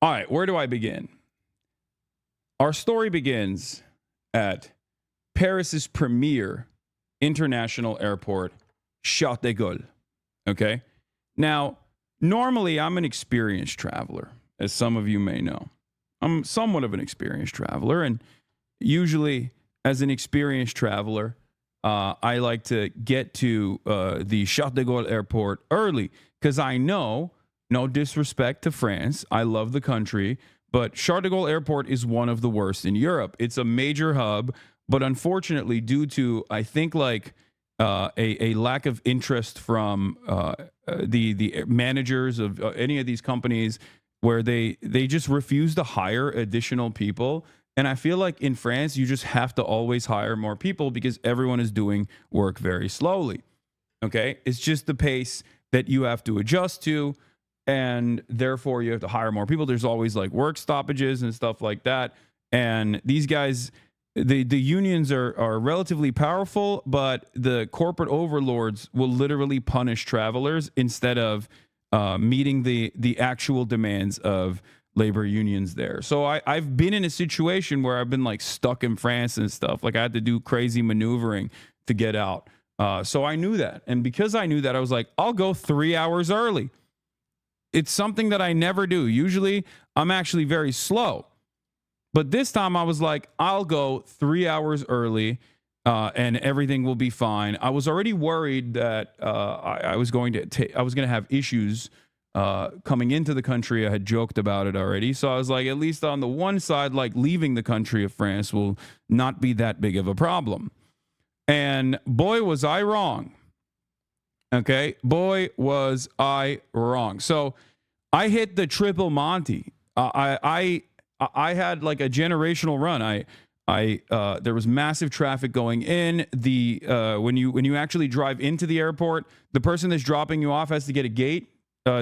All right, where do I begin? Our story begins at Paris's premier international airport, Charles de Gaulle. Okay. Now, normally I'm an experienced traveler, as some of you may know. I'm somewhat of an experienced traveler, and usually, as an experienced traveler, I like to get to the Charles de Gaulle airport early because I know, no disrespect to France, I love the country, but Charles de Gaulle airport is one of the worst in Europe. It's a major hub, but unfortunately, due to, I think, like a lack of interest from the managers of any of these companies, where they just refuse to hire additional people. And I feel like in France, you just have to always hire more people because everyone is doing work very slowly. Okay. It's just the pace that you have to adjust to. And therefore, you have to hire more people. There's always like work stoppages and stuff like that. And these guys, the unions are relatively powerful, but the corporate overlords will literally punish travelers instead of meeting the actual demands of labor unions there. So I've been in a situation where I've been like stuck in France and stuff. Like I had to do crazy maneuvering to get out. So I knew that. And because I knew that, I was like, I'll go 3 hours early. It's something that I never do. Usually I'm actually very slow. But this time I was like, I'll go 3 hours early and everything will be fine. I was already worried that I was going to have issues coming into the country. I had joked about it already. So I was like, at least on the one side, like leaving the country of France will not be that big of a problem. And boy, was I wrong. Okay. Boy, was I wrong. So I hit the triple Monty. I had like a generational run. There was massive traffic going in. When you actually drive into the airport, the person that's dropping you off has to get a gate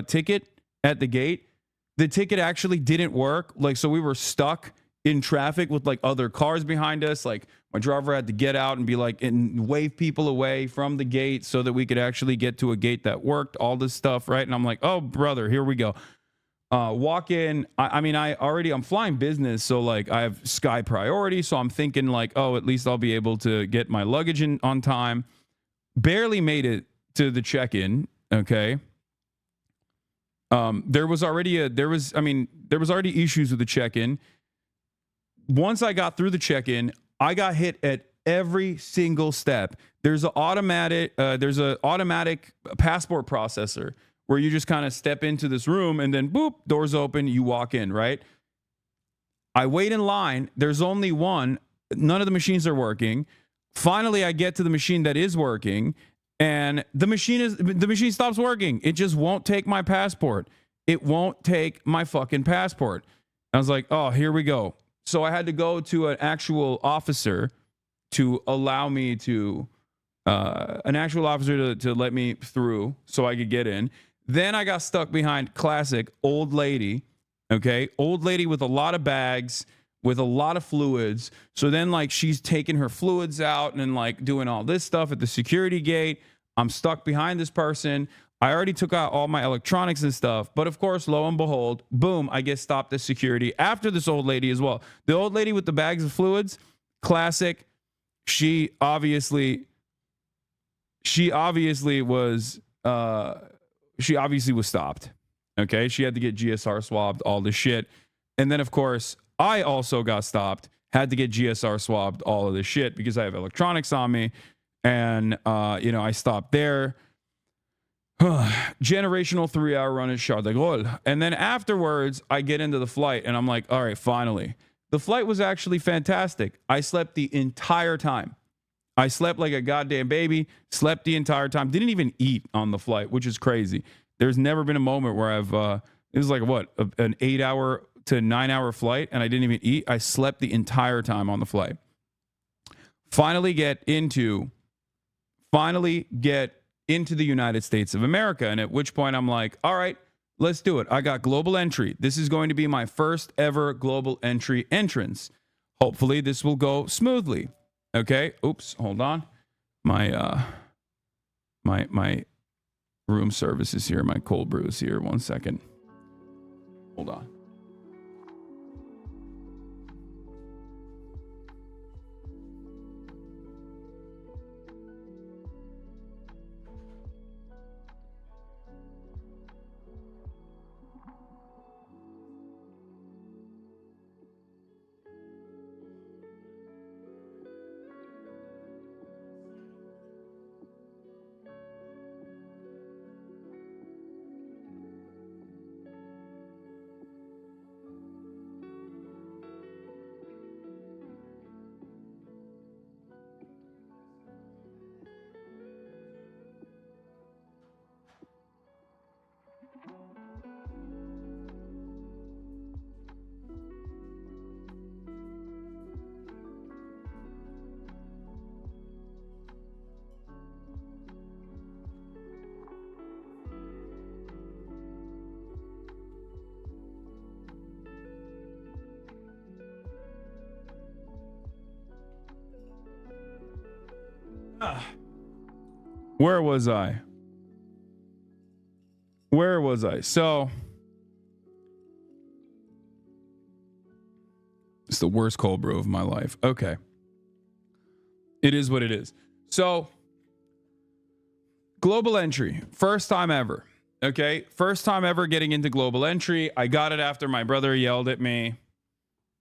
ticket at the gate. The ticket actually didn't work. Like, so we were stuck in traffic with like other cars behind us. Like my driver had to get out and be like, and wave people away from the gate so that we could actually get to a gate that worked, all this stuff. Right. And I'm like, oh brother, here we go. Walk in. I'm flying business. So like I have sky priority. So I'm thinking like, oh, at least I'll be able to get my luggage in on time. Barely made it to the check-in. Okay. There was already issues with the check-in. Once I got through the check-in, I got hit at every single step. There's an automatic passport processor where you just kind of step into this room and then boop, doors open, you walk in, right? I wait in line. There's only one. None of the machines are working. Finally, I get to the machine that is working, and the machine stops working. It just won't take my passport. It won't take my fucking passport. I was like, oh, here we go. So I had to go to an actual officer to allow me to, to let me through so I could get in. Then I got stuck behind classic old lady. Okay. Old lady with a lot of bags, with a lot of fluids. So then like she's taking her fluids out and like doing all this stuff at the security gate. I'm stuck behind this person. I already took out all my electronics and stuff. But of course, lo and behold, boom, I get stopped at security after this old lady as well. The old lady with the bags of fluids, classic. She obviously was stopped. Okay. She had to get GSR swabbed, all this shit. And then of course, I also got stopped, had to get GSR swabbed, all of this shit because I have electronics on me. And, I stopped there. Generational 3-hour run at Charles de Gaulle. And then afterwards, I get into the flight and I'm like, all right, finally. The flight was actually fantastic. I slept the entire time. I slept like a goddamn baby, slept the entire time, didn't even eat on the flight, which is crazy. There's never been a moment where it was like an 8-hour to 9-hour flight and I didn't even eat. I slept the entire time on the flight. Finally get into the United States of America. And at which point I'm like, all right, let's do it. I got global entry. This is going to be my first ever global entry entrance. Hopefully this will go smoothly. Okay. Oops. Hold on. My room service is here. My cold brew is here. 1 second. Hold on. Where was I? So it's the worst cold brew of my life. Okay. It is what it is. So global entry, first time ever. Okay. First time ever getting into global entry. I got it after my brother yelled at me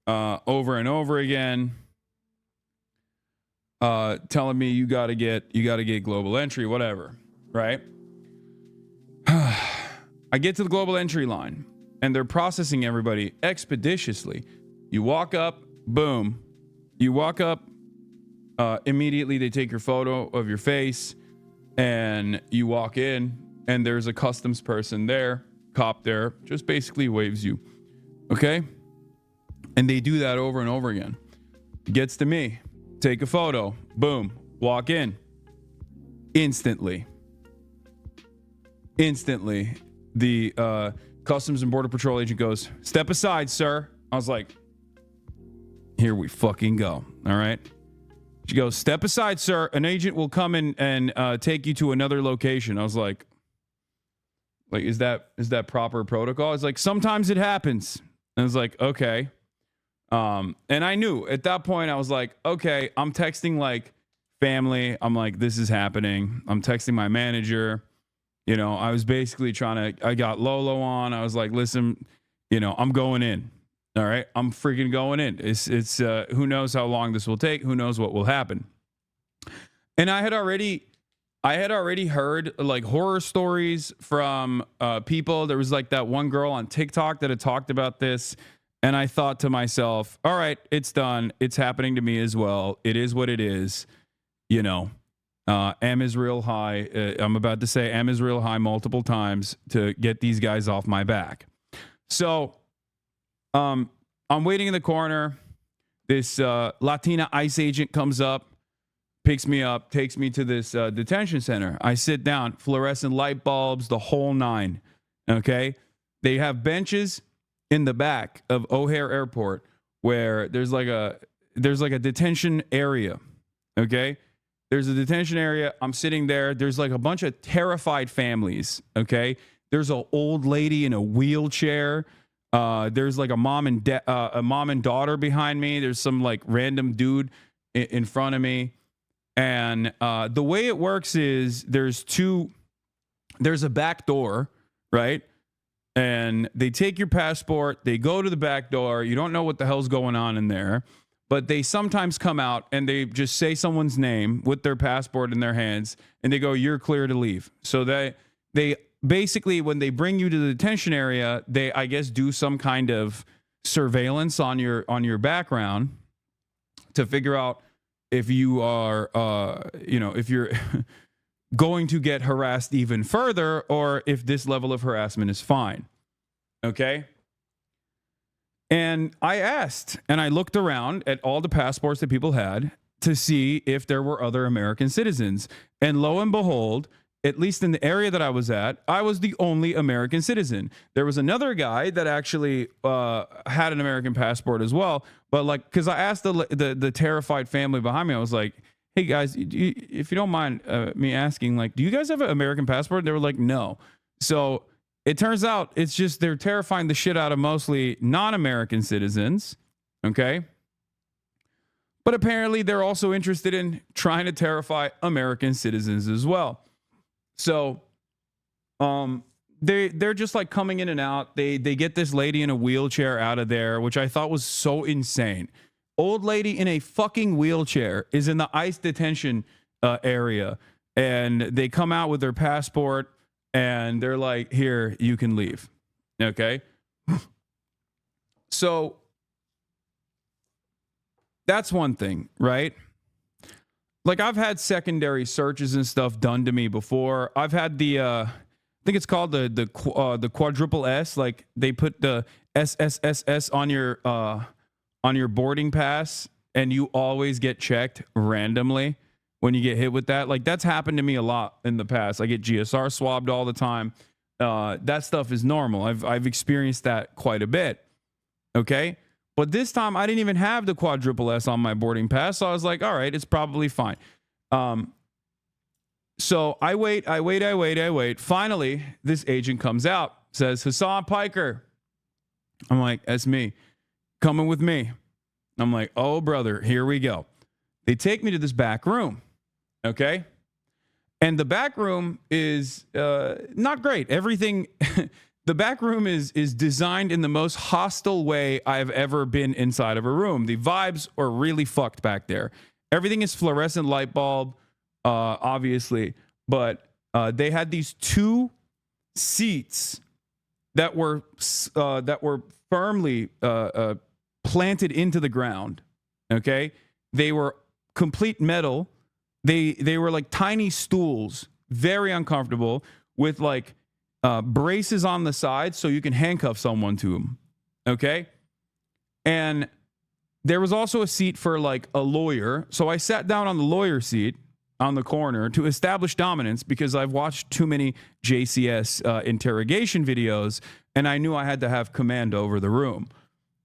over and over again. Telling me you gotta get global entry, whatever, right? I get to the global entry line and they're processing everybody expeditiously. You walk up, boom. You walk up, immediately they take your photo of your face and you walk in and there's a customs person there, cop there, just basically waves you. Okay? And they do that over and over again. It gets to me. Take a photo. Boom. Walk in. Instantly, the Customs and Border Patrol agent goes, "Step aside, sir." I was like, here we fucking go. All right. She goes, "Step aside, sir. An agent will come in and take you to another location." I was like, is that proper protocol? It's like, sometimes it happens. And I was like, okay. And I knew at that point, I was like, okay, I'm texting like family. I'm like, this is happening. I'm texting my manager. You know, I was basically I got Lolo on. I was like, listen, you know, I'm going in. All right. I'm freaking going in. It's who knows how long this will take? Who knows what will happen? And I had already heard like horror stories from people. There was like that one girl on TikTok that had talked about this. And I thought to myself, all right, it's done. It's happening to me as well. It is what it is. You know, M is real high. I'm about to say M is real high multiple times to get these guys off my back. So I'm waiting in the corner. This Latina ICE agent comes up, picks me up, takes me to this detention center. I sit down, fluorescent light bulbs, the whole nine. Okay. They have benches in the back of O'Hare Airport where there's like a detention area. Okay. There's a detention area. I'm sitting there. There's like a bunch of terrified families. Okay. There's an old lady in a wheelchair. There's like a mom and daughter behind me. There's some like random dude in front of me. And the way it works is there's a back door, right? And they take your passport. They go to the back door. You don't know what the hell's going on in there. But they sometimes come out and they just say someone's name with their passport in their hands. And they go, "You're clear to leave." So they basically, when they bring you to the detention area, they, I guess, do some kind of surveillance on your background to figure out if you are, if you're going to get harassed even further or if this level of harassment is fine. Okay. And I asked and I looked around at all the passports that people had to see if there were other American citizens. And lo and behold, at least in the area that I was at, I was the only American citizen. There was another guy that actually had an American passport as well. But like, because I asked the terrified family behind me, I was like, "Hey guys, if you don't mind me asking, like, do you guys have an American passport?" They were like, "No." So it turns out it's just they're terrifying the shit out of mostly non-American citizens. Okay. But apparently they're also interested in trying to terrify American citizens as well. So they're just like coming in and out. They get this lady in a wheelchair out of there, which I thought was so insane. Old lady in a fucking wheelchair is in the ICE detention area, and they come out with their passport and they're like, "Here, you can leave." Okay. So that's one thing, right? Like, I've had secondary searches and stuff done to me before. I've had the I think it's called the quadruple S. Like, they put the SSSS on your boarding pass, and you always get checked randomly when you get hit with that. Like, that's happened to me a lot in the past. I get GSR swabbed all the time. That stuff is normal. I've experienced that quite a bit. Okay. But this time I didn't even have the quadruple S on my boarding pass. So I was like, all right, it's probably fine. So I wait. Finally, this agent comes out, says, Hasan Piker. I'm like, that's me. Coming with me. I'm like, oh, brother, here we go. They take me to this back room. Okay. And the back room is not great. Everything, the back room is designed in the most hostile way I've ever been inside of a room. The vibes are really fucked back there. Everything is fluorescent light bulb, obviously. But they had these two seats that were firmly planted into the ground. Okay, they were complete metal. They were like tiny stools, very uncomfortable, with like braces on the side so you can handcuff someone to them. Okay, and there was also a seat for like a lawyer. So I sat down on the lawyer seat on the corner to establish dominance because I've watched too many JCS interrogation videos and I knew I had to have command over the room.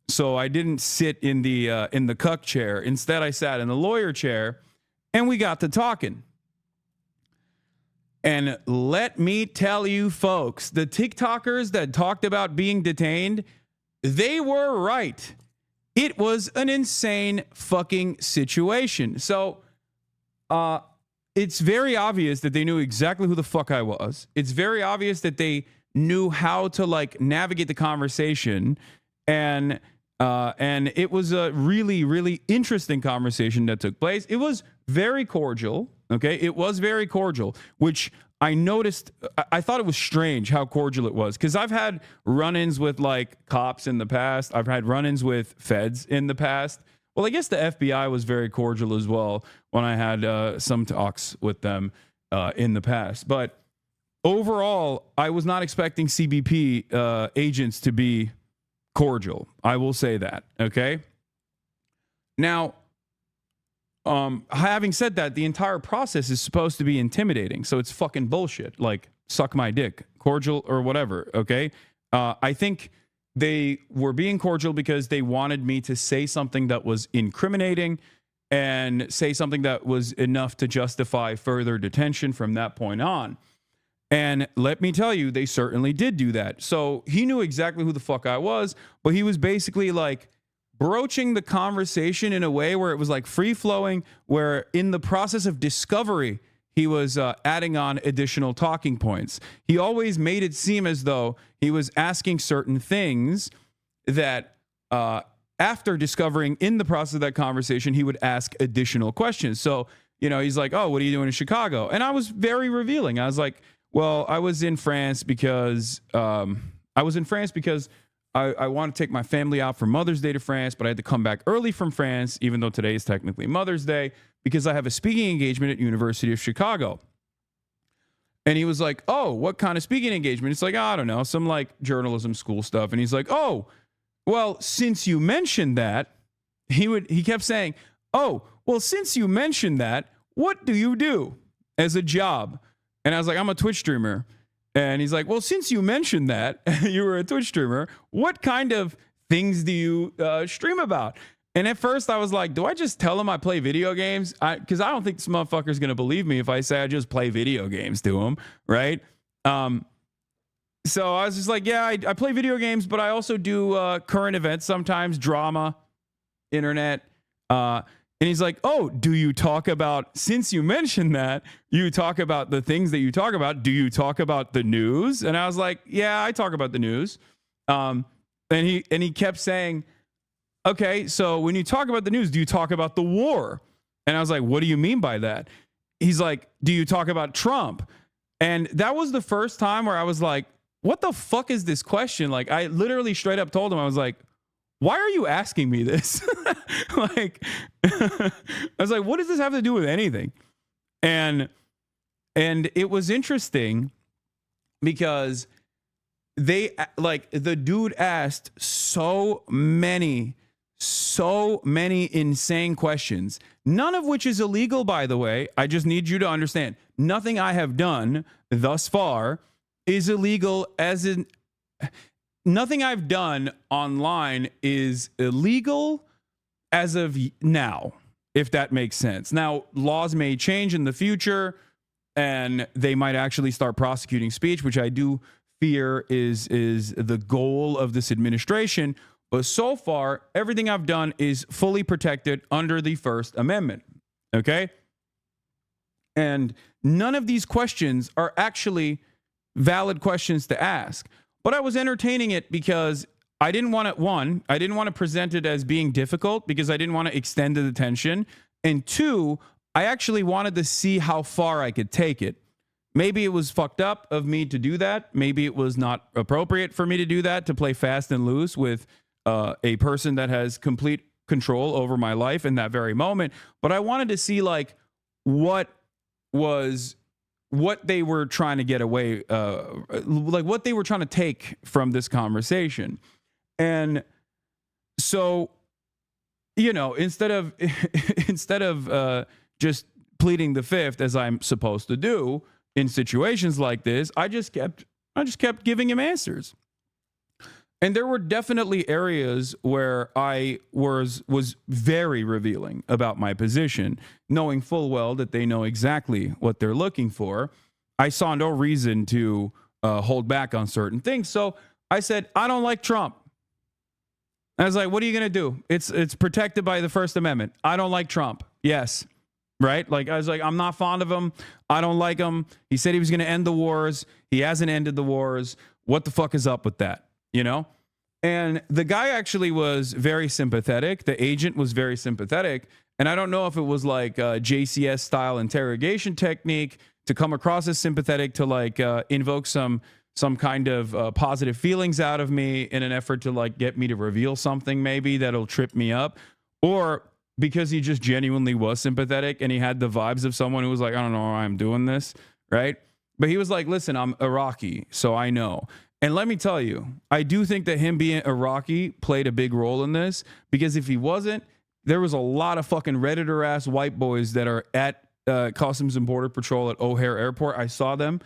So I didn't sit in the cuck chair. Instead, I sat in the lawyer chair and we got to talking. And let me tell you, folks, the TikTokers that talked about being detained, they were right. It was an insane fucking situation. So, it's very obvious that they knew exactly who the fuck I was. It's very obvious that they knew how to like navigate the conversation, and it was a really, really interesting conversation that took place. It was very cordial. Okay, it was very cordial, which I noticed. I thought it was strange how cordial it was because I've had run-ins with like cops in the past. I've had run-ins with feds in the past. Well, I guess the FBI was very cordial as well when I had some talks with them in the past. But overall, I was not expecting CBP agents to be cordial. I will say that. Okay. Now, having said that, the entire process is supposed to be intimidating. So it's fucking bullshit. Like, suck my dick, cordial or whatever. Okay. I think they were being cordial because they wanted me to say something that was incriminating and say something that was enough to justify further detention from that point on. And let me tell you, they certainly did do that. So he knew exactly who the fuck I was, but he was basically like broaching the conversation in a way where it was like free flowing, where in the process of discovery, he was adding on additional talking points. He always made it seem as though he was asking certain things that after discovering in the process of that conversation, he would ask additional questions. So, you know, he's like, oh, what are you doing in Chicago? And I was very revealing. I was like, well, I was in France because I want to take my family out for Mother's Day to France, but I had to come back early from France, even though today is technically Mother's Day, because I have a speaking engagement at University of Chicago. And he was like, oh, what kind of speaking engagement? It's like, I don't know, some like journalism school stuff. And he's like, oh, well, since you mentioned that, he kept saying, oh, well, since you mentioned that, what do you do as a job? And I was like, I'm a Twitch streamer. And he's like, well, since you mentioned that you were a Twitch streamer, what kind of things do you stream about? And at first I was like, do I just tell him I play video games? Because I don't think this motherfucker's going to believe me if I say I just play video games to him, right? So I was just like, yeah, I play video games, but I also do current events sometimes, drama, internet. And he's like, oh, do you talk about, since you mentioned that, you talk about the things that you talk about, do you talk about the news? And I was like, yeah, I talk about the news. And he kept saying, okay, so when you talk about the news, do you talk about the war? And I was like, what do you mean by that? He's like, do you talk about Trump? And that was the first time where I was like, what the fuck is this question? Like, I literally straight up told him, I was like, why are you asking me this? Like, I was like, what does this have to do with anything? And it was interesting because they, like, the dude asked so many insane questions, none of which is illegal, by the way. I just need you to understand, nothing I have done thus far is illegal, as in nothing I've done online is illegal as of now, if that makes sense. Now, laws may change in the future. and they might actually start prosecuting speech, which I do fear is the goal of this administration. But so far, everything I've done is fully protected under the First Amendment. Okay? And none of these questions are actually valid questions to ask. But I was entertaining it because I didn't want to present it as being difficult because I didn't want to extend the tension. And two, I actually wanted to see how far I could take it. Maybe it was fucked up of me to do that. Maybe it was not appropriate for me to do that, to play fast and loose with a person that has complete control over my life in that very moment. But I wanted to see like what they were trying to get away, like what they were trying to take from this conversation. And so, you know, instead of just pleading the fifth as I'm supposed to do in situations like this, I just kept giving him answers. And there were definitely areas where I was very revealing about my position, knowing full well that they know exactly what they're looking for. I saw no reason to hold back on certain things. So I said, I don't like Trump. I was like, what are you going to do? It's protected by the First Amendment. I don't like Trump. Yes. Right? Like, I was like, I'm not fond of him. I don't like him. He said he was going to end the wars. He hasn't ended the wars. What the fuck is up with that? You know? And the guy actually was very sympathetic. The agent was very sympathetic. And I don't know if it was like a JCS style interrogation technique to come across as sympathetic to like invoke some kind of positive feelings out of me in an effort to like get me to reveal something maybe that'll trip me up, or because he just genuinely was sympathetic and he had the vibes of someone who was like, I don't know why I'm doing this, right? But he was like, listen, I'm Iraqi, so I know. And let me tell you, I do think that him being Iraqi played a big role in this, because if he wasn't, there was a lot of fucking Redditor ass white boys that are at Customs and Border Patrol at O'Hare Airport. I saw them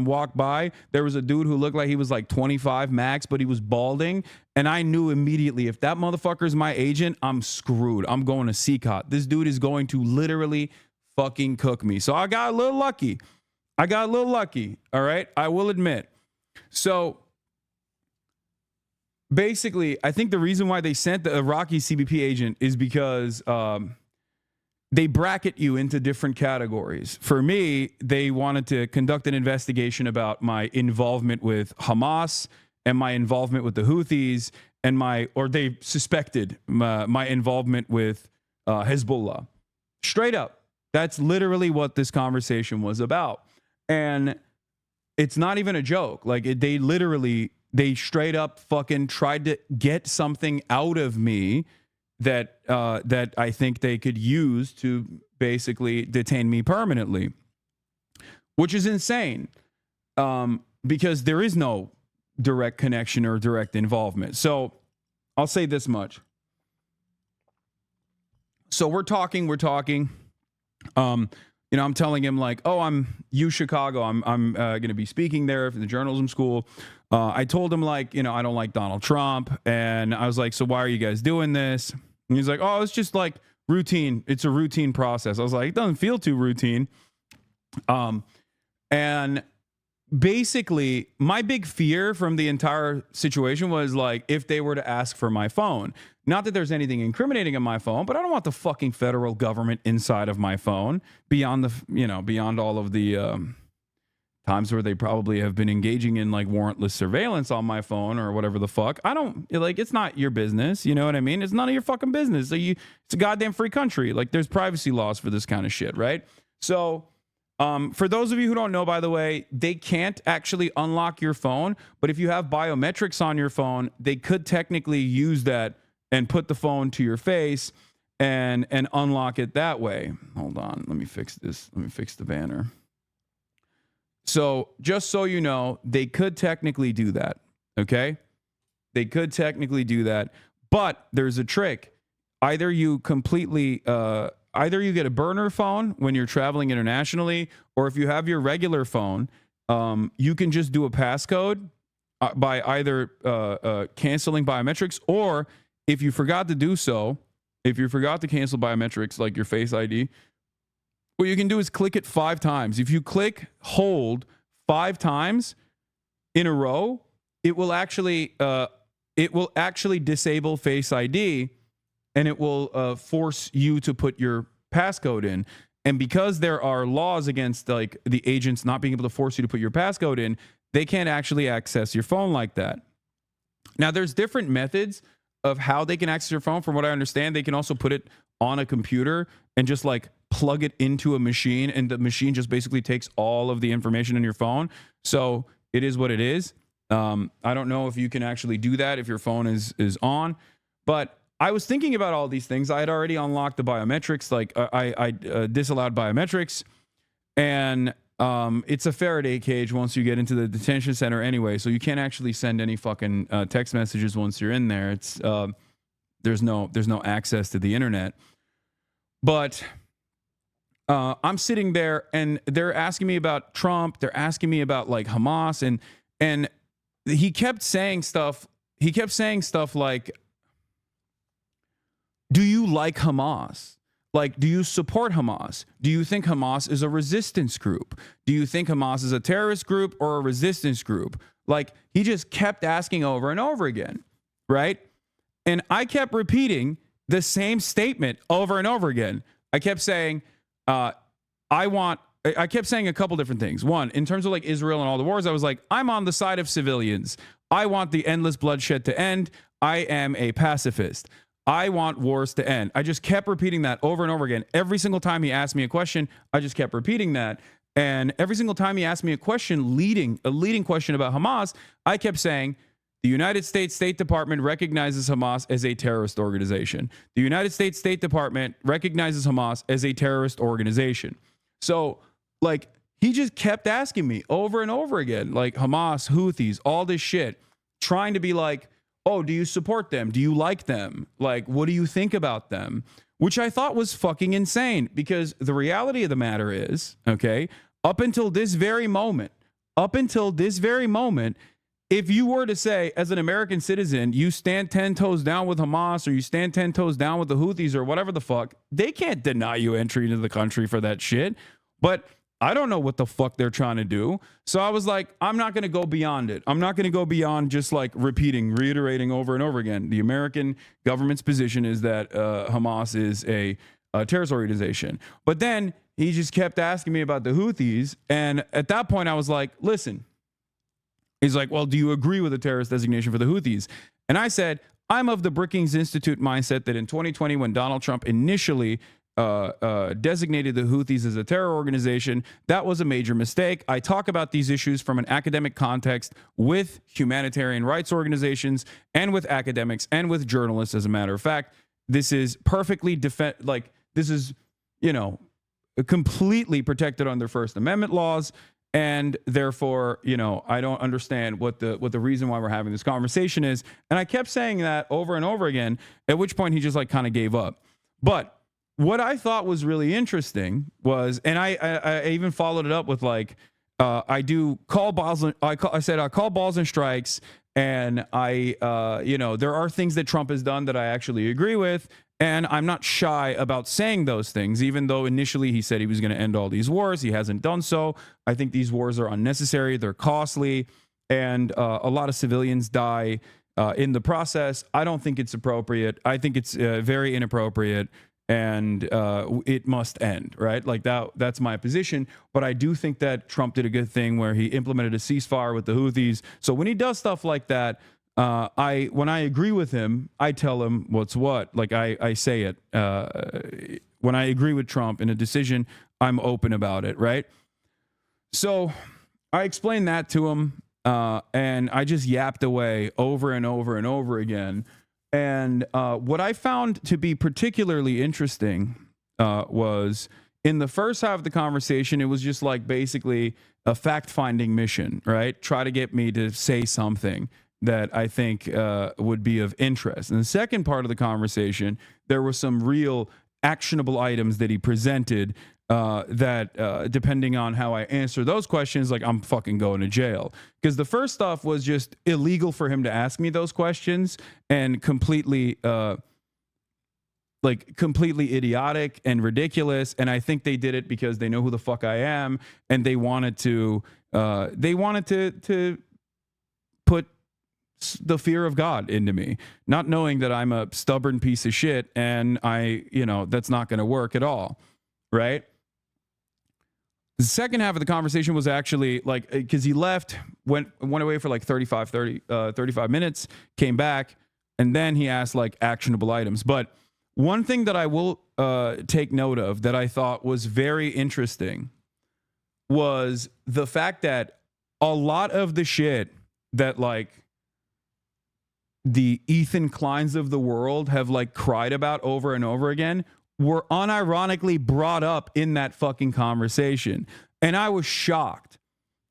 walk by. There was a dude who looked like he was like 25 max, but he was balding. And I knew immediately, if that motherfucker is my agent, I'm screwed. I'm going to CCOT. This dude is going to literally fucking cook me. So I got a little lucky. All right. I will admit. So basically, I think the reason why they sent the Iraqi CBP agent is because they bracket you into different categories. For me, they wanted to conduct an investigation about my involvement with Hamas and my involvement with the Houthis and they suspected my involvement with Hezbollah. Straight up. That's literally what this conversation was about. And it's not even a joke. Like, they straight up fucking tried to get something out of me that I think they could use to basically detain me permanently, which is insane, because there is no direct connection or direct involvement. So I'll say this much. So we're talking. I'm telling him like, oh, I'm Chicago. I'm going to be speaking there for the journalism school. I told him like, I don't like Donald Trump. And I was like, so why are you guys doing this? And he's like, oh, it's just like routine. It's a routine process. I was like, it doesn't feel too routine. And basically my big fear from the entire situation was like, if they were to ask for my phone, not that there's anything incriminating in my phone, but I don't want the fucking federal government inside of my phone beyond all of the times where they probably have been engaging in like warrantless surveillance on my phone or whatever the fuck. I don't like, it's not your business. You know what I mean? It's none of your fucking business. So it's a goddamn free country. Like, there's privacy laws for this kind of shit, right? So for those of you who don't know, by the way, they can't actually unlock your phone, but if you have biometrics on your phone, they could technically use that and put the phone to your face and unlock it that way. Hold on, let me fix this. Let me fix the banner. So just so you know, they could technically do that, okay? They could technically do that, but there's a trick. Either you get a burner phone when you're traveling internationally, or if you have your regular phone, you can just do a passcode by either canceling biometrics, or if you forgot to do so, if you forgot to cancel biometrics like your Face ID, What you can do is click it 5 times. If you click hold 5 times in a row, it will actually disable Face ID, and it will force you to put your passcode in. And because there are laws against like the agents not being able to force you to put your passcode in, they can't actually access your phone like that. Now, there's different methods of how they can access your phone. From what I understand, they can also put it on a computer and just like plug it into a machine, and the machine just basically takes all of the information in your phone. So it is what it is. I don't know if you can actually do that if your phone is on, but I was thinking about all these things. I had already unlocked the biometrics, like I disallowed biometrics, and it's a Faraday cage once you get into the detention center anyway, so you can't actually send any fucking text messages once you're in there. It's there's no access to the internet. But I'm sitting there and they're asking me about Trump. They're asking me about like Hamas, and he kept saying stuff. He kept saying stuff like, do you like Hamas? Like, do you support Hamas? Do you think Hamas is a resistance group? Do you think Hamas is a terrorist group or a resistance group? Like, he just kept asking over and over again, right? And I kept repeating the same statement over and over again. I kept saying, I kept saying a couple different things. One, in terms of like Israel and all the wars, I was like, I'm on the side of civilians. I want the endless bloodshed to end. I am a pacifist. I want wars to end. I just kept repeating that over and over again. Every single time he asked me a question, I just kept repeating that. And every single time he asked me a question, a leading question about Hamas, I kept saying, the United States State Department recognizes Hamas as a terrorist organization. The United States State Department recognizes Hamas as a terrorist organization. So, like, he just kept asking me over and over again, like Hamas, Houthis, all this shit, trying to be like, oh, do you support them? Do you like them? Like, what do you think about them? Which I thought was fucking insane, because the reality of the matter is, okay, up until this very moment, if you were to say, as an American citizen, you stand 10 toes down with Hamas, or you stand 10 toes down with the Houthis, or whatever the fuck, they can't deny you entry into the country for that shit. But I don't know what the fuck they're trying to do. So I was like, I'm not going to go beyond it. I'm not going to go beyond just like reiterating over and over again. The American government's position is that Hamas is a terrorist organization. But then he just kept asking me about the Houthis. And at that point, I was like, listen. He's like, well, do you agree with the terrorist designation for the Houthis? And I said, I'm of the Brookings Institute mindset that in 2020, when Donald Trump initially designated the Houthis as a terror organization, that was a major mistake. I talk about these issues from an academic context with humanitarian rights organizations and with academics and with journalists. As a matter of fact, this is perfectly this is, completely protected under First Amendment laws. And therefore, I don't understand what the reason why we're having this conversation is. And I kept saying that over and over again, at which point he just like kind of gave up. But what I thought was really interesting was, and I even followed it up with like, I call balls and strikes, and there are things that Trump has done that I actually agree with, and I'm not shy about saying those things, even though initially he said he was going to end all these wars. He hasn't done so. I think these wars are unnecessary. They're costly, and a lot of civilians die in the process. I don't think it's appropriate. I think it's very inappropriate. And it must end, right? Like that's my position. But I do think that Trump did a good thing where he implemented a ceasefire with the Houthis. So when he does stuff like that, when I agree with him, I tell him what's what. Like I say it. When I agree with Trump in a decision, I'm open about it, right? So I explained that to him, and I just yapped away over and over and over again. And what I found to be particularly interesting was in the first half of the conversation, it was just like basically a fact-finding mission, right? Try to get me to say something that I think would be of interest. In the second part of the conversation, there were some real actionable items that he presented that depending on how I answer those questions, like I'm fucking going to jail. Because the first stuff was just illegal for him to ask me those questions and completely like completely idiotic and ridiculous. And I think they did it because they know who the fuck I am, and they wanted to put the fear of God into me, not knowing that I'm a stubborn piece of shit and that's not going to work at all. Right. The second half of the conversation was actually like, because he left, went away for like 35 minutes, came back, and then he asked like actionable items. But one thing that I will take note of that I thought was very interesting was the fact that a lot of the shit that like the Ethan Kleins of the world have like cried about over and over again were unironically brought up in that fucking conversation. And I was shocked.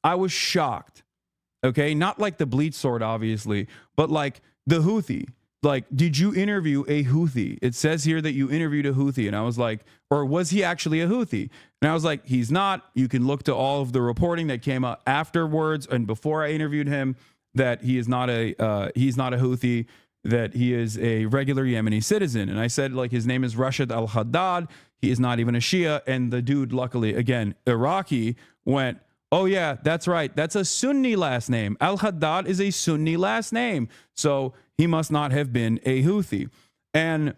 Okay. Not like the bleach sword, obviously, but like the Houthi. Like, did you interview a Houthi? It says here that you interviewed a Houthi. And I was like, or was he actually a Houthi? And I was like, he's not. You can look to all of the reporting that came out afterwards and before I interviewed him that he is not a Houthi, that he is a regular Yemeni citizen. And I said, like, his name is Rashid al-Haddad. He is not even a Shia. And the dude, luckily, again, Iraqi, went, oh, yeah, that's right. That's a Sunni last name. Al-Haddad is a Sunni last name. So he must not have been a Houthi. And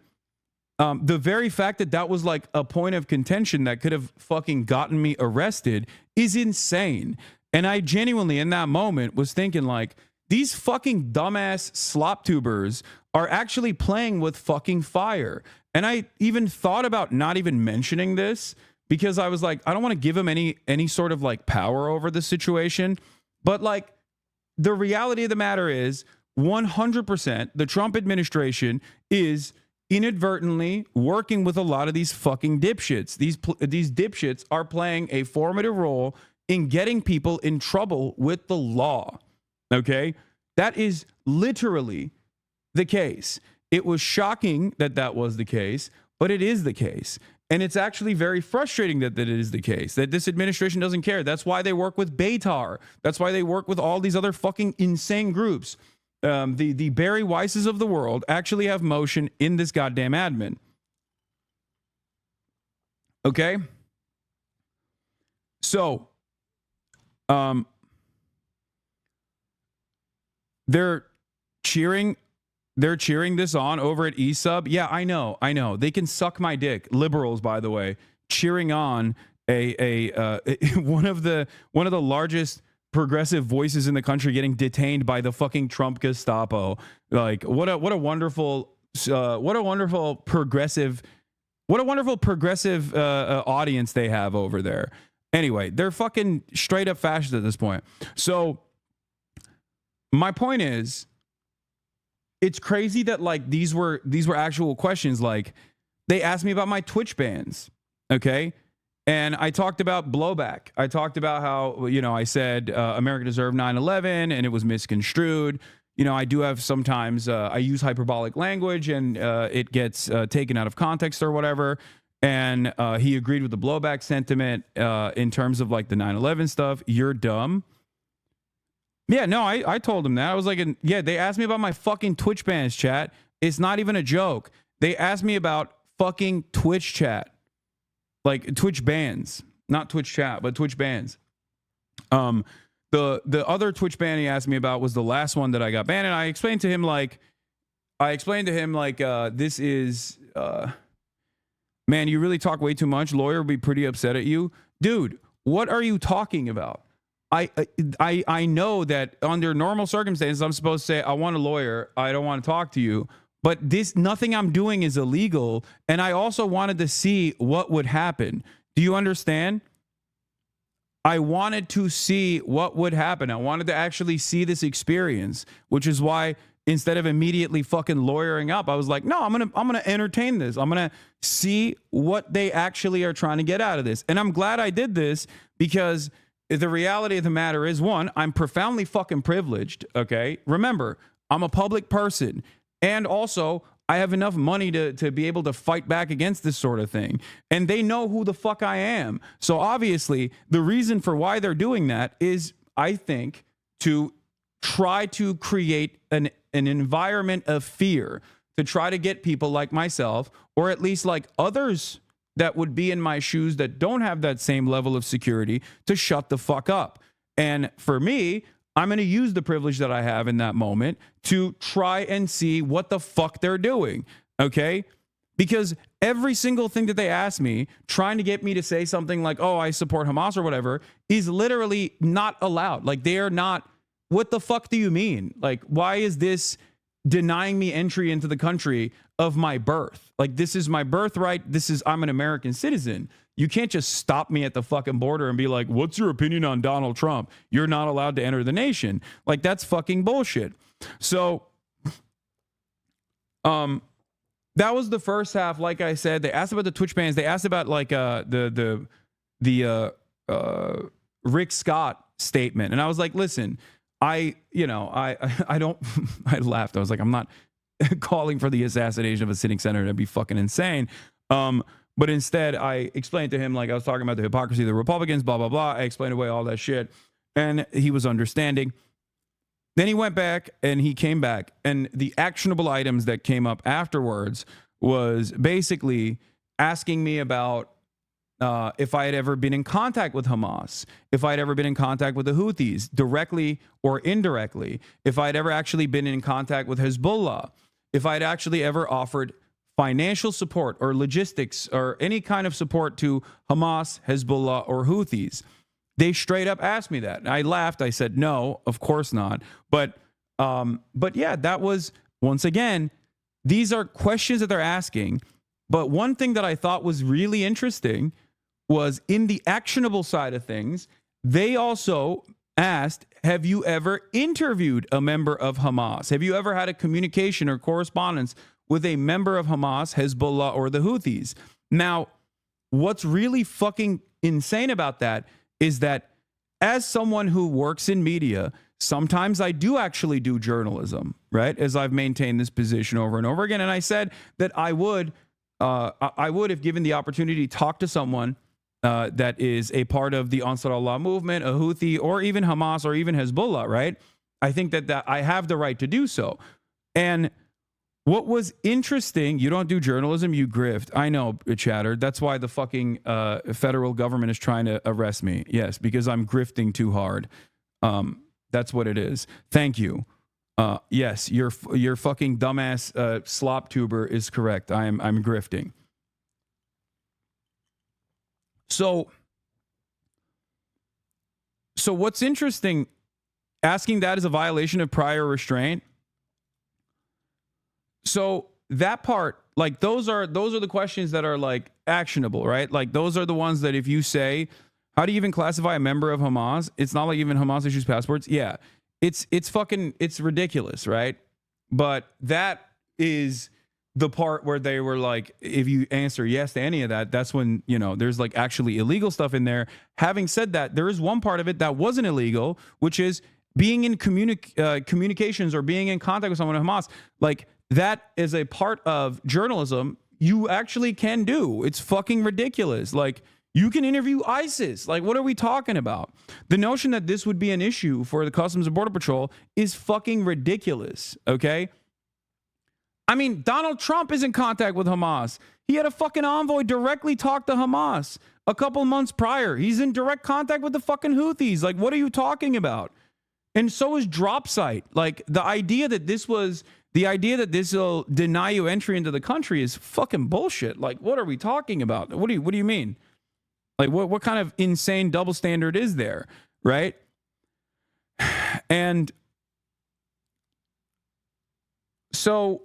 the very fact that that was like a point of contention that could have fucking gotten me arrested is insane. And I genuinely, in that moment, was thinking like, these fucking dumbass slop tubers are actually playing with fucking fire. And I even thought about not even mentioning this because I was like, I don't want to give him any sort of like power over the situation. But like, the reality of the matter is 100% the Trump administration is inadvertently working with a lot of these fucking dipshits. These dipshits are playing a formative role in getting people in trouble with the law. Okay? That is literally the case. It was shocking that that was the case, but it is the case. And it's actually very frustrating that it is the case, that this administration doesn't care. That's why they work with Beitar. That's why they work with all these other fucking insane groups. The Barry Weisses of the world actually have motion in this goddamn admin. Okay? So, they're cheering this on over at eSub. Yeah, I know. They can suck my dick. Liberals, by the way, cheering on one of the largest progressive voices in the country getting detained by the fucking Trump Gestapo. Like, what a wonderful progressive audience they have over there. Anyway, they're fucking straight up fascist at this point. So my point is, it's crazy that like these were actual questions. Like, they asked me about my Twitch bans, okay? And I talked about blowback. I talked about how, I said America deserved 9/11 and it was misconstrued. I do have sometimes, I use hyperbolic language and it gets taken out of context or whatever. And he agreed with the blowback sentiment in terms of like the 9/11 stuff. You're dumb. Yeah, no, I told him that. I was like, they asked me about my fucking Twitch bans, chat. It's not even a joke. They asked me about fucking Twitch chat. Like Twitch bans. Not Twitch chat, but Twitch bans. The other Twitch ban he asked me about was the last one that I got banned. And I explained to him like, this is, man, you really talk way too much. Lawyer will be pretty upset at you. Dude, what are you talking about? I know that under normal circumstances, I'm supposed to say, I want a lawyer. I don't want to talk to you. But nothing I'm doing is illegal. And I also wanted to see what would happen. Do you understand? I wanted to see what would happen. I wanted to actually see this experience, which is why instead of immediately fucking lawyering up, I was like, no, I'm going to entertain this. I'm going to see what they actually are trying to get out of this. And I'm glad I did this because the reality of the matter is, one, I'm profoundly fucking privileged, okay? Remember, I'm a public person, and also I have enough money to be able to fight back against this sort of thing, and they know who the fuck I am. So obviously, the reason for why they're doing that is, I think, to try to create an environment of fear, to try to get people like myself, or at least like others that would be in my shoes that don't have that same level of security, to shut the fuck up. And for me, I'm going to use the privilege that I have in that moment to try and see what the fuck they're doing. Okay? Because every single thing that they ask me, trying to get me to say something like, oh, I support Hamas or whatever, is literally not allowed. Like, they are not, what the fuck do you mean? Like, why is this denying me entry into the country of my birth? Like, this is my birthright. I'm an American citizen. You can't just stop me at the fucking border and be like, what's your opinion on Donald Trump? You're not allowed to enter the nation. Like, that's fucking bullshit. So, that was the first half. Like I said, they asked about the Twitch bans. They asked about like the Rick Scott statement, and I was like, listen, I don't. I laughed. I was like, I'm not calling for the assassination of a sitting senator. That'd be fucking insane. But instead, I explained to him, like, I was talking about the hypocrisy of the Republicans, blah blah blah. I explained away all that shit, and he was understanding. Then he went back and he came back, and the actionable items that came up afterwards was basically asking me about if I had ever been in contact with Hamas, if I'd ever been in contact with the Houthis, directly or indirectly, if I'd ever actually been in contact with Hezbollah, if I'd actually ever offered financial support or logistics or any kind of support to Hamas, Hezbollah, or Houthis. They straight up asked me that. I laughed. I said, no, of course not. But yeah, that was, once again, these are questions that they're asking. But one thing that I thought was really interesting was in the actionable side of things, they also asked, have you ever interviewed a member of Hamas? Have you ever had a communication or correspondence with a member of Hamas, Hezbollah, or the Houthis? Now, what's really fucking insane about that is that as someone who works in media, sometimes I do actually do journalism, right? As I've maintained this position over and over again. And I said that I would, if given the opportunity, talk to someone that is a part of the Ansar Allah movement, a Houthi, or even Hamas, or even Hezbollah, right? I think that I have the right to do so. And what was interesting, you don't do journalism, you grift. I know, Chatter. That's why the fucking federal government is trying to arrest me. Yes, because I'm grifting too hard. That's what it is. Thank you. Yes, your fucking dumbass slop tuber is correct. I'm grifting. So what's interesting, asking that is a violation of prior restraint. So that part, like, those are the questions that are like actionable, right? Like, those are the ones that if you say, how do you even classify a member of Hamas? It's not like even Hamas issues passports. Yeah, it's ridiculous, right? But that is the part where they were like, if you answer yes to any of that, that's when, there's like actually illegal stuff in there. Having said that, there is one part of it that wasn't illegal, which is being in communications or being in contact with someone at Hamas. Like, that is a part of journalism you actually can do. It's fucking ridiculous. Like, you can interview ISIS. Like, what are we talking about? The notion that this would be an issue for the Customs and Border Patrol is fucking ridiculous, okay? I mean, Donald Trump is in contact with Hamas. He had a fucking envoy directly talk to Hamas a couple months prior. He's in direct contact with the fucking Houthis. Like, what are you talking about? And so is Dropsite. Like, the idea that this will deny you entry into the country is fucking bullshit. Like, what are we talking about? What do you mean? Like, what kind of insane double standard is there, right? And so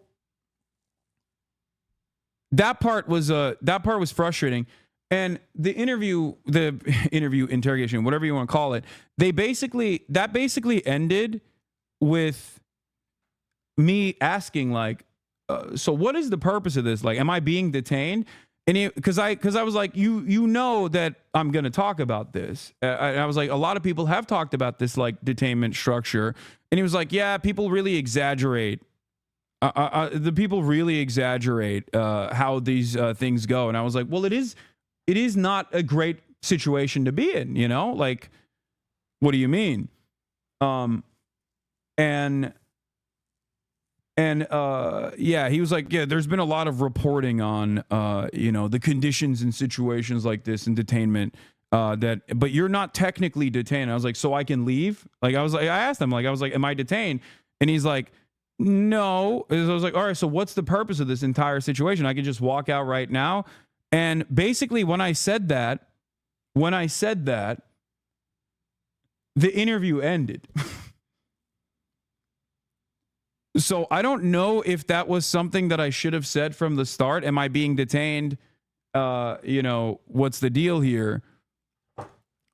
that part was frustrating. And the interview, interrogation, whatever you want to call it, that basically ended with me asking, like, so what is the purpose of this? Like, am I being detained? And because I was like, you know that I'm going to talk about this. I was like, a lot of people have talked about this, like, detainment structure. And he was like, yeah, people really exaggerate. The people really exaggerate how these things go. And I was like, well, it is not a great situation to be in, like, what do you mean? And And yeah, he was like, yeah, there's been a lot of reporting on the conditions and situations like this in detainment, but you're not technically detained. I was like, so I can leave? I asked him, am I detained? And he's like, no. I was like, all right, so what's the purpose of this entire situation? I could just walk out right now. And basically when I said that, the interview ended. So I don't know if that was something that I should have said from the start. Am I being detained? What's the deal here?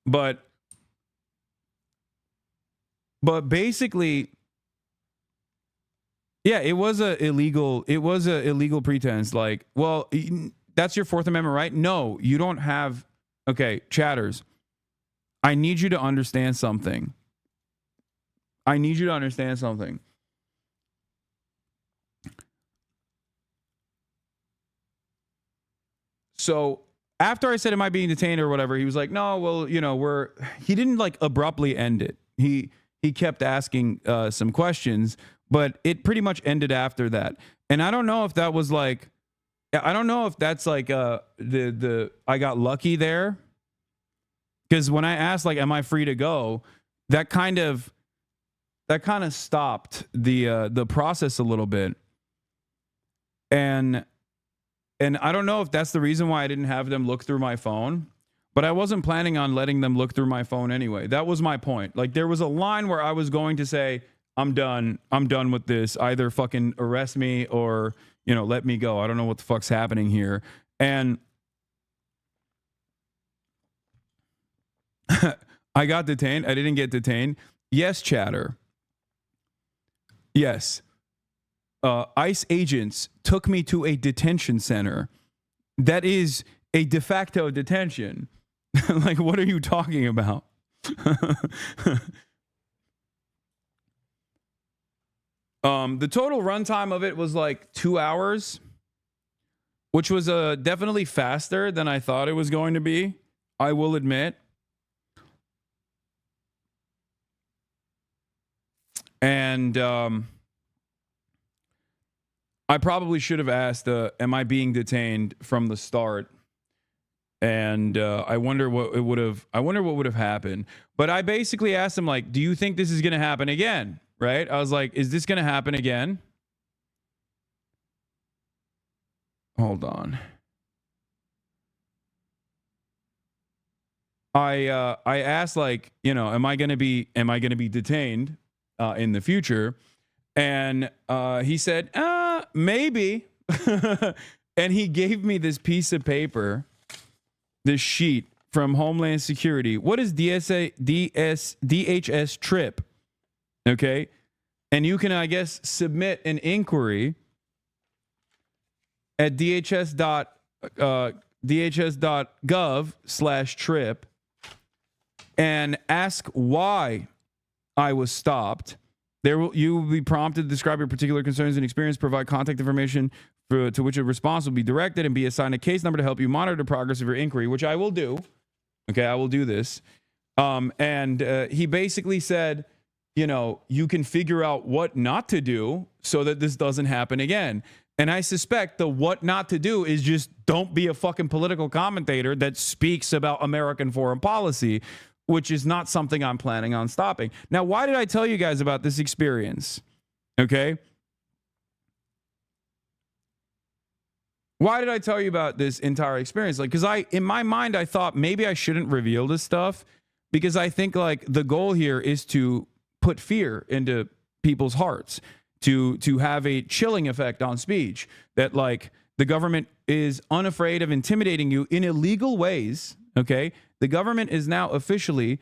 But basically, yeah, it was a illegal pretense. Like, well, that's your Fourth Amendment right? No, you don't have. Okay, chatters, I need you to understand something. So after I said, am I being detained or whatever, he was like, no, well, he didn't like abruptly end it. He kept asking some questions, but it pretty much ended after that. And I don't know if that was like, I don't know if that's like I got lucky there. Because when I asked, like, am I free to go, that kind of stopped the process a little bit. And I don't know if that's the reason why I didn't have them look through my phone, but I wasn't planning on letting them look through my phone anyway. That was my point. Like, there was a line where I was going to say, I'm done with this. Either fucking arrest me or, let me go. I don't know what the fuck's happening here. And I got detained. I didn't get detained. Yes, chatter. Yes. ICE agents took me to a detention center. That is a de facto detention. Like, what are you talking about? The total runtime of it was like 2 hours, which was definitely faster than I thought it was going to be. I will admit. And I probably should have asked, am I being detained from the start? And I wonder what would have happened. But I basically asked him, like, do you think this is going to happen again? Right? I was like, is this going to happen again? Hold on. I asked, like, am I going to be detained in the future? And he said, maybe. And he gave me this piece of paper, this sheet from Homeland Security. What is DHS trip? Okay. And you can, I guess, submit an inquiry at dhs.gov/trip and ask why I was stopped. You will be prompted to describe your particular concerns and experience, provide contact information to which a response will be directed, and be assigned a case number to help you monitor the progress of your inquiry, which I will do. Okay, I will do this. And he basically said, you can figure out what not to do so that this doesn't happen again. And I suspect the what not to do is just don't be a fucking political commentator that speaks about American foreign policy, which is not something I'm planning on stopping. Now, why did I tell you guys about this experience? Okay. Why did I tell you about this entire experience? Like, because in my mind, I thought maybe I shouldn't reveal this stuff because I think, like, the goal here is to put fear into people's hearts, to have a chilling effect on speech, that, like, the government is unafraid of intimidating you in illegal ways. Okay. The government is now officially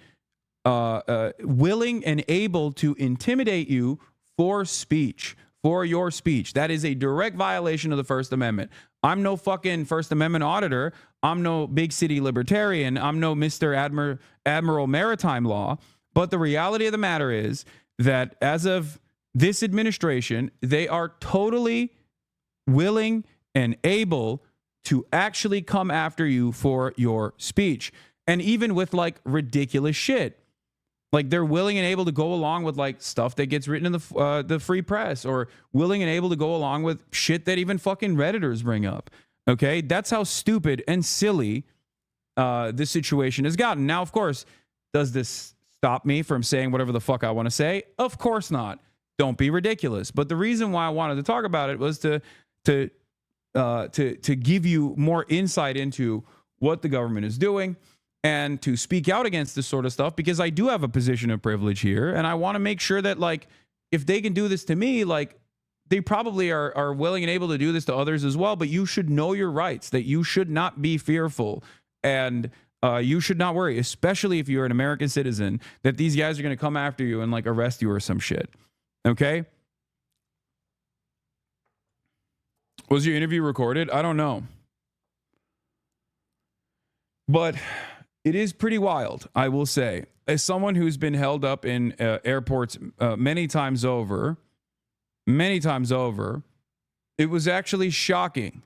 willing and able to intimidate you for speech, for your speech. That is a direct violation of the First Amendment. I'm no fucking First Amendment auditor. I'm no big city libertarian. I'm no Mr. Admiral Maritime Law. But the reality of the matter is that as of this administration, they are totally willing and able to actually come after you for your speech. And even with, like, ridiculous shit. Like they're willing and able to go along with like stuff that gets written in the free press, or willing and able to go along with shit that even fucking Redditors bring up. Okay, that's how stupid and silly this situation has gotten. Now, of course, does this stop me from saying whatever the fuck I want to say? Of course not. Don't be ridiculous. But the reason why I wanted to talk about it was to give you more insight into what the government is doing, and to speak out against this sort of stuff, because I do have a position of privilege here, and I want to make sure that, like, if they can do this to me, like, they probably are willing and able to do this to others as well. But you should know your rights, that you should not be fearful, and you should not worry, especially if you're an American citizen, that these guys are going to come after you and like arrest you or some shit. Okay? Was your interview recorded? I don't know. But it is pretty wild, I will say. As someone who's been held up in airports many times over, it was actually shocking.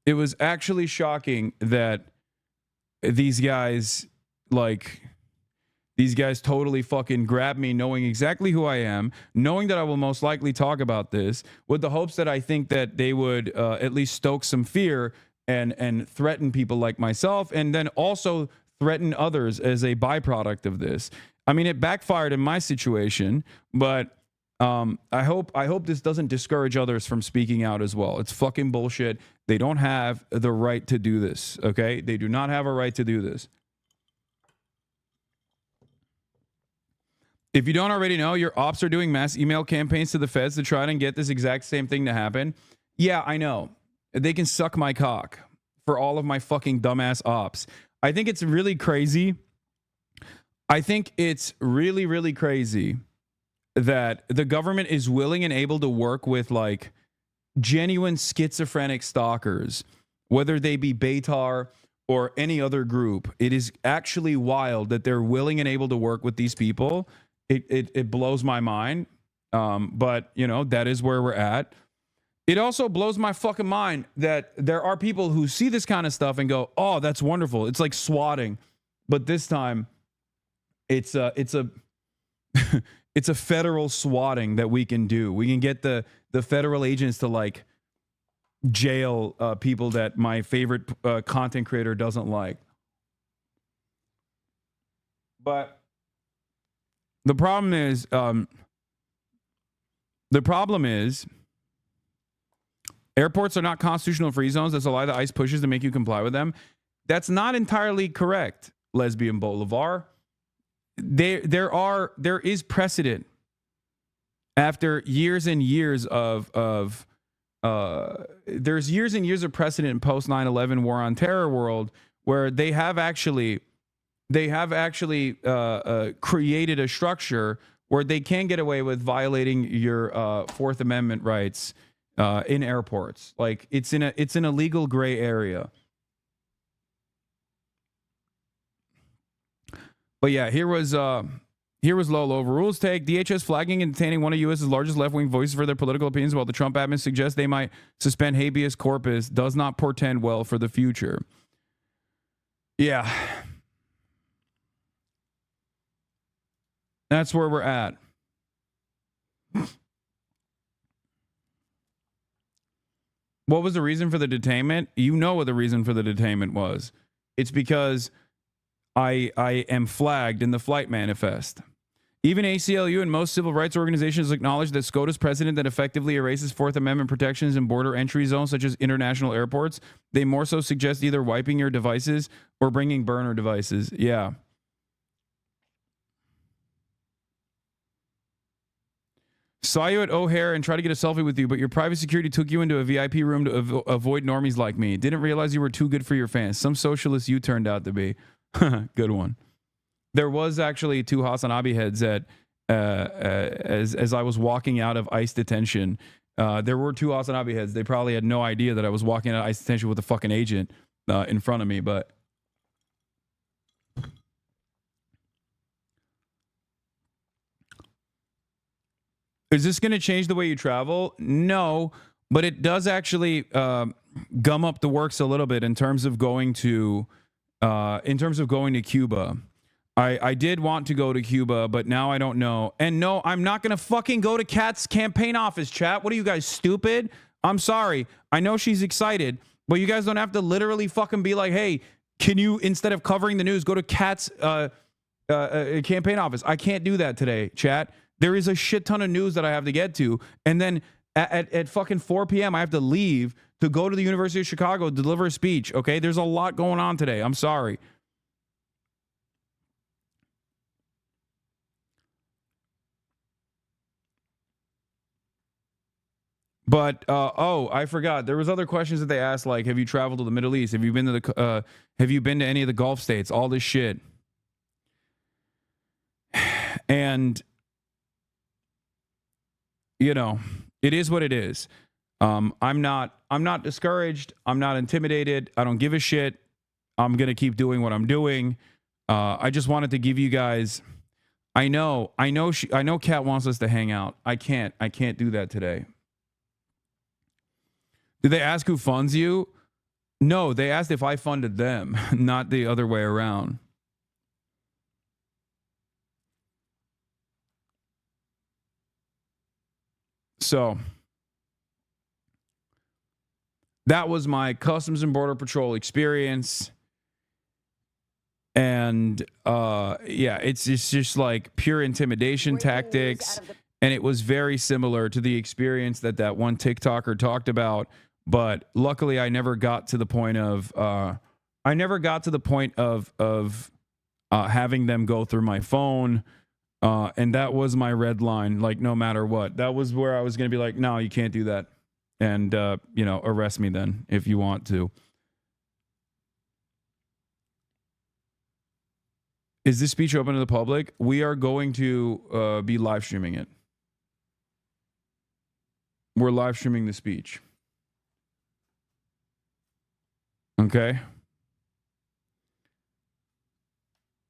It was actually shocking that these guys totally fucking grabbed me, knowing exactly who I am, knowing that I will most likely talk about this, with the hopes that I think that they would at least stoke some fear and threaten people like myself, and then also threaten others as a byproduct of this. I mean, it backfired in my situation, but I hope this doesn't discourage others from speaking out as well. It's fucking bullshit. They don't have the right to do this, okay? They do not have a right to do this. If you don't already know, your ops are doing mass email campaigns to the feds to try and get this exact same thing to happen. Yeah, I know. They can suck my cock for all of my fucking dumbass ops. I think it's really crazy. I think it's really, really crazy that the government is willing and able to work with like genuine schizophrenic stalkers, whether they be Beitar or any other group. It is actually wild that they're willing and able to work with these people. It blows my mind. But, you know, that is where we're at. It also blows my fucking mind that there are people who see this kind of stuff and go, oh, that's wonderful. It's like swatting. But this time, it's a it's a federal swatting that we can do. We can get the federal agents to like jail people that my favorite content creator doesn't like. But the problem is airports are not constitutional free zones. That's a lie that ICE pushes to make you comply with them. That's not entirely correct, Lesbian Bolivar. There is precedent after years and years of there's years and years of precedent in post 9/11 war on terror world where they have actually created a structure where they can get away with violating your Fourth Amendment rights in airports. Like it's in a legal gray area. But yeah, here was Lolo. Overrules take DHS flagging and detaining one of U.S.'s largest left-wing voices for their political opinions, while the Trump admin suggests they might suspend habeas corpus, does not portend well for the future. Yeah. That's where we're at. What was the reason for the detainment? You know what the reason for the detainment was. It's because I am flagged in the flight manifest. Even ACLU and most civil rights organizations acknowledge that SCOTUS precedent that effectively erases Fourth Amendment protections in border entry zones such as international airports. They more so suggest either wiping your devices or bringing burner devices. Yeah. Saw you at O'Hare and tried to get a selfie with you, but your private security took you into a VIP room to avoid normies like me. Didn't realize you were too good for your fans. Some socialist you turned out to be. Good one. There was actually two Hasan Abi heads at as I was walking out of ICE detention. There were two Hasan Abi heads. They probably had no idea that I was walking out of ICE detention with a fucking agent in front of me, but is this going to change the way you travel? No, but it does actually gum up the works a little bit in terms of going to in terms of going to Cuba. I did want to go to Cuba, but now I don't know. And no, I'm not going to fucking go to Kat's campaign office, chat. What are you guys, stupid? I'm sorry. I know she's excited, but you guys don't have to literally fucking be like, hey, can you, instead of covering the news, go to Kat's campaign office? I can't do that today, chat. There is a shit ton of news that I have to get to. And then at fucking 4 p.m., I have to leave to go to the University of Chicago, deliver a speech, okay? There's a lot going on today. I'm sorry. But I forgot. There was other questions that they asked, like, have you traveled to the Middle East? Have you been to have you been to any of the Gulf states? All this shit. And you know, it is what it is. I'm not discouraged. I'm not intimidated. I don't give a shit. I'm gonna keep doing what I'm doing. I just wanted to give you guys. I know Kat wants us to hang out. I can't do that today. Did they ask who funds you? No, they asked if I funded them, not the other way around. So that was my Customs and Border Patrol experience. And yeah, it's just like pure intimidation tactics. And it was very similar to the experience that one TikToker talked about. But luckily, I never got to the point of having them go through my phone. And that was my red line. Like, no matter what, that was where I was going to be like, no, you can't do that. And, arrest me then if you want to. Is this speech open to the public? We are going to be live streaming it. We're live streaming the speech. Okay.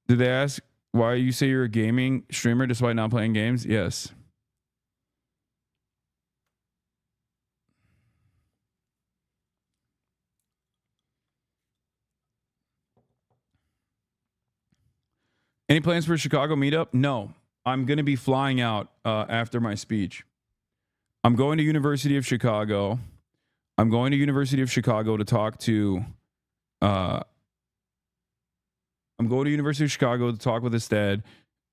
Did they ask why you say you're a gaming streamer despite not playing games? Yes. Any plans for a Chicago meetup? No. I'm going to be flying out after my speech. I'm going to University of Chicago. I'm going to University of Chicago to talk to I'm going to University of Chicago to talk with Ested,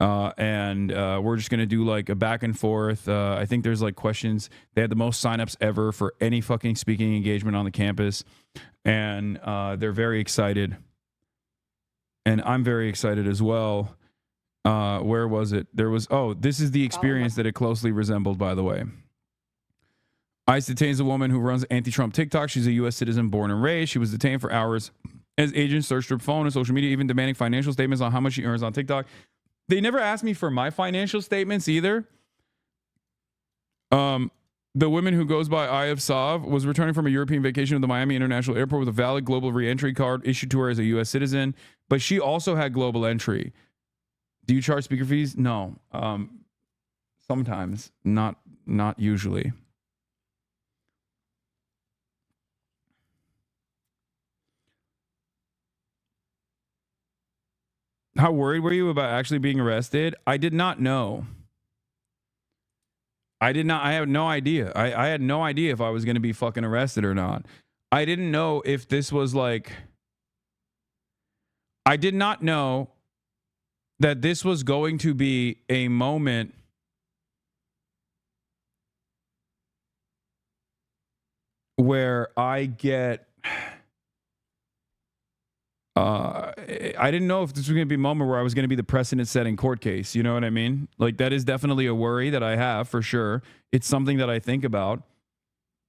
and we're just going to do like a back and forth. I think there's like questions. They had the most signups ever for any fucking speaking engagement on the campus, and they're very excited. And I'm very excited as well. Where was it? There was, this is the experience that it closely resembled, by the way. ICE detains a woman who runs anti-Trump TikTok. She's a U.S. citizen born and raised. She was detained for hours as agents searched her phone and social media, even demanding financial statements on how much she earns on TikTok. They never asked me for my financial statements either. The woman who goes by Eye of Sav was returning from a European vacation to the Miami International Airport with a valid global reentry card issued to her as a U.S. citizen, but she also had global entry. Do you charge speaker fees? No. Sometimes, not usually. How worried were you about actually being arrested? I did not know. I had no idea. I had no idea if I was going to be fucking arrested or not. I didn't know if this was like... I did not know that this was going to be a moment where I get... I didn't know if this was going to be a moment where I was going to be the precedent-setting court case. You know what I mean? Like, that is definitely a worry that I have, for sure. It's something that I think about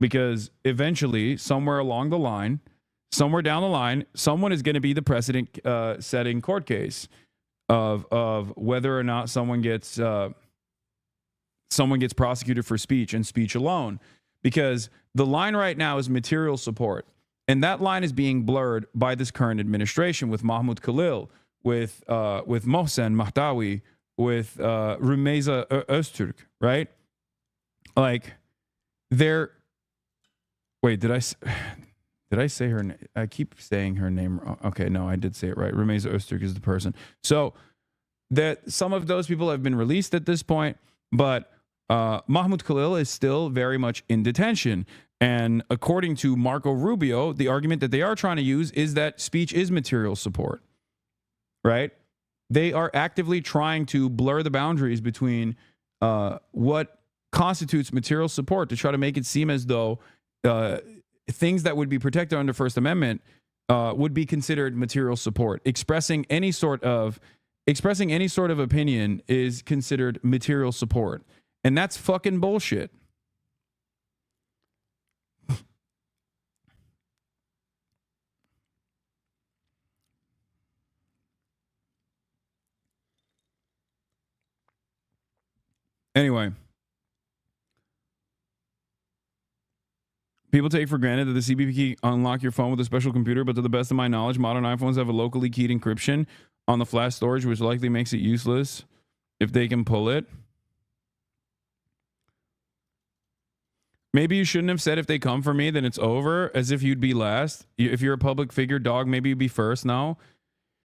because eventually, somewhere along the line, somewhere down the line, someone is going to be the precedent-setting court case of whether or not someone gets prosecuted for speech and speech alone. Because the line right now is material support. And that line is being blurred by this current administration with Mahmoud Khalil, with Mohsen Mahdawi, with Rumeysa Öztürk, right? Like, they're... Wait, did I... Did I say her name? I keep saying her name wrong. Okay, no, I did say it right. Rumeysa Öztürk is the person. So that some of those people have been released at this point, but Mahmoud Khalil is still very much in detention. And according to Marco Rubio, the argument that they are trying to use is that speech is material support, right? They are actively trying to blur the boundaries between what constitutes material support to try to make it seem as though things that would be protected under First Amendment would be considered material support. Expressing any sort of opinion is considered material support. And that's fucking bullshit. Anyway, people take for granted that the CBP key unlock your phone with a special computer, but to the best of my knowledge, modern iPhones have a locally keyed encryption on the flash storage, which likely makes it useless if they can pull it. Maybe you shouldn't have said if they come for me, then it's over, as if you'd be last. If you're a public figure, dog, maybe you'd be first. No,